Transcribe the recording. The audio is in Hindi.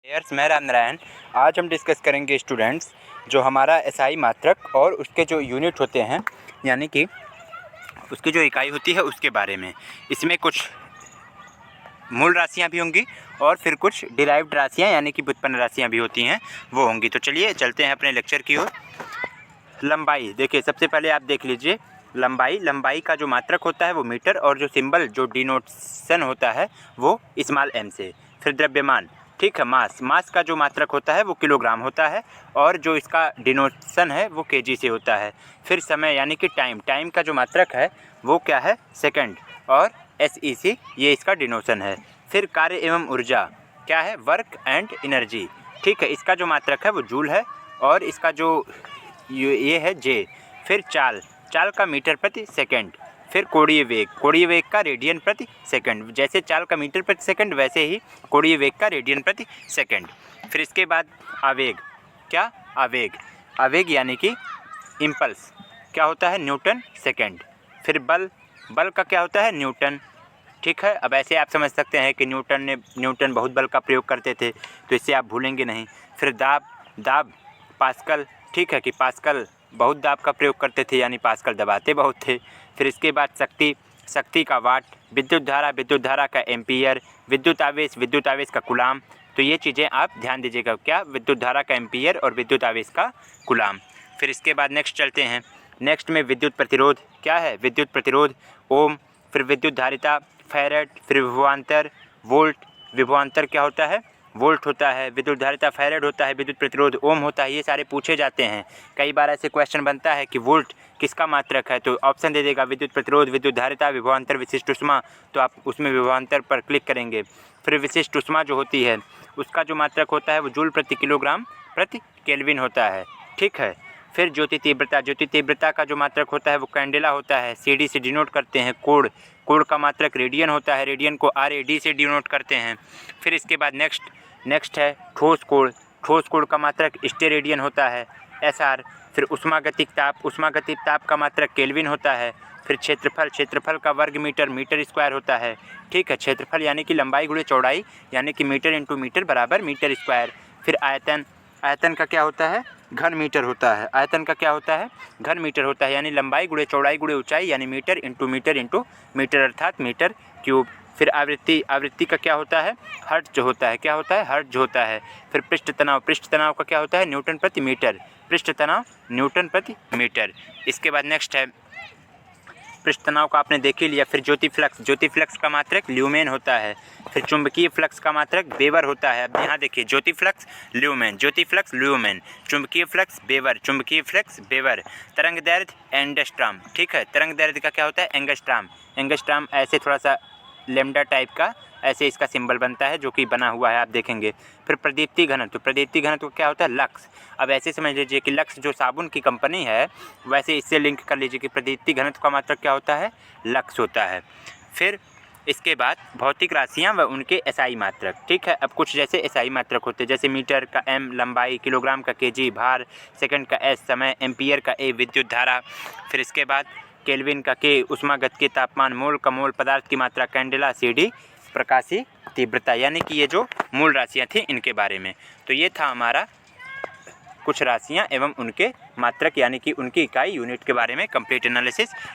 मैं राम नारायण। आज हम डिस्कस करेंगे स्टूडेंट्स जो हमारा एसआई मात्रक और उसके जो यूनिट होते हैं यानी कि उसकी जो इकाई होती है उसके बारे में। इसमें कुछ मूल राशियां भी होंगी और फिर कुछ डिराइव्ड राशियां यानी कि व्युत्पन्न राशियां भी होती हैं, वो होंगी। तो चलिए चलते हैं अपने लेक्चर की ओर। लंबाई देखिए, सबसे पहले आप देख लीजिए लंबाई का जो मात्रक होता है वो मीटर और जो सिंबल जो डिनोटेशन होता है वो स्मॉल एम से। फिर द्रव्यमान, ठीक है। मास का जो मात्रक होता है वो किलोग्राम होता है और जो इसका डिनोटेशन है वो केजी से होता है। फिर समय यानी कि टाइम का जो मात्रक है वो क्या है, सेकंड, और SEC ये इसका डिनोशन है। फिर कार्य एवं ऊर्जा क्या है, वर्क एंड एनर्जी, ठीक है। इसका जो मात्रक है वो जूल है और इसका जो ये है जे। फिर चाल का मीटर प्रति सेकंड। फिर कोणीय वेग का रेडियन प्रति सेकंड। जैसे चाल का मीटर प्रति सेकंड वैसे ही कोणीय वेग का रेडियन प्रति सेकंड। फिर इसके बाद आवेग, क्या आवेग यानी कि इम्पल्स क्या होता है, न्यूटन सेकंड। फिर बल का क्या होता है, न्यूटन, ठीक है। अब ऐसे आप समझ सकते हैं कि न्यूटन बहुत बल का प्रयोग करते थे, तो इससे आप भूलेंगे नहीं। फिर दाब पास्कल, ठीक है, कि पास्कल बहुत दाब का प्रयोग करते थे यानी पास्कल दबाते बहुत थे। फिर इसके बाद शक्ति का वाट, विद्युत धारा का एम्पियर, विद्युत आवेश का कूलाम। तो ये चीज़ें आप ध्यान दीजिएगा, क्या, विद्युत धारा का एम्पियर और विद्युत आवेश का कूलाम। फिर इसके बाद नेक्स्ट चलते हैं। नेक्स्ट में विद्युत प्रतिरोध, क्या है, विद्युत प्रतिरोध ओम। फिर विद्युत धारिता फैरेड। फिर विभवांतर क्या होता है, वोल्ट होता है। विद्युत धारिता फैरेड होता है, विद्युत प्रतिरोध ओम होता है। ये सारे पूछे जाते हैं, कई बार ऐसे क्वेश्चन बनता है कि वोल्ट किसका मात्रक है, तो ऑप्शन दे देगा विद्युत प्रतिरोध, विद्युत धारिता, विभवांतर, विशिष्ट ऊष्मा। तो आप उसमें विभवांतर पर क्लिक करेंगे। फिर विशिष्ट ऊष्मा जो होती है उसका जो मात्रक होता है वो जूल प्रति किलोग्राम प्रति केल्विन होता है, ठीक है। फिर ज्योति तीव्रता का जो मात्रक होता है वो कैंडेला होता है, CD से डिनोट करते हैं। कोण का मात्रक रेडियन होता है, रेडियन को RAD से डिनोट करते हैं। फिर इसके बाद नेक्स्ट है ठोस कोण का मात्रक स्टेरेडियन होता है, SR। फिर उष्मागतिक ताप का मात्रक केल्विन होता है। फिर क्षेत्रफल का वर्ग मीटर स्क्वायर होता है, ठीक है। क्षेत्रफल यानी कि लंबाई गुणे चौड़ाई यानी कि मीटर इंटू मीटर बराबर मीटर स्क्वायर। फिर आयतन का क्या होता है, घन मीटर होता है। आयतन का क्या होता है, घन मीटर होता है, यानी लंबाई गुणे चौड़ाई गुणे ऊंचाई यानी मीटर इंटू मीटर अर्थात मीटर क्यूब। फिर आवृत्ति का क्या होता है, हर्ट्ज होता है, क्या होता है, हर्ट्ज होता है। फिर पृष्ठ तनाव का क्या होता है, न्यूटन प्रति मीटर, पृष्ठ तनाव न्यूटन प्रति मीटर। इसके बाद नेक्स्ट है, पृष्ठ तनाव का आपने देख ही लिया। फिर ज्योति फ्लक्स का मात्रक ल्यूमेन होता है। फिर चुंबकीय फ्लक्स का मात्रक वेबर होता है। अब यहाँ देखिए, ज्योति फ्लक्स ल्यूमेन, चुंबकीय फ्लक्स वेबर, तरंग दैर्ध्य एंगस्ट्रॉम, ठीक है। तरंग दैर्ध्य का क्या होता है, एंगस्ट्रॉम ऐसे थोड़ा सा लेमडा टाइप का ऐसे इसका सिंबल बनता है जो कि बना हुआ है, आप देखेंगे। फिर प्रदीप्ति घनत्व क्या होता है, लक्स। अब ऐसे समझ लीजिए कि लक्स जो साबुन की कंपनी है, वैसे इससे लिंक कर लीजिए कि प्रदीप्ति घनत्व का मात्रक क्या होता है, लक्स होता है। फिर इसके बाद भौतिक राशियाँ व उनके SI मात्रक, ठीक है। अब कुछ जैसे SI मात्रक होते हैं, जैसे मीटर का M लंबाई, किलोग्राम का kg भार, सेकंड का S समय, एम्पियर का A विद्युत धारा। फिर इसके बाद केल्विन का K उष्मागतिकीय तापमान, मोल का मोल, पदार्थ की मात्रा कैंडेला, CD प्रकाशीय तीव्रता। यानी कि ये जो मूल राशियाँ थी इनके बारे में। तो ये था हमारा कुछ राशियाँ एवं उनके मात्रक यानी कि उनकी इकाई यूनिट के बारे में कंप्लीट एनालिसिस।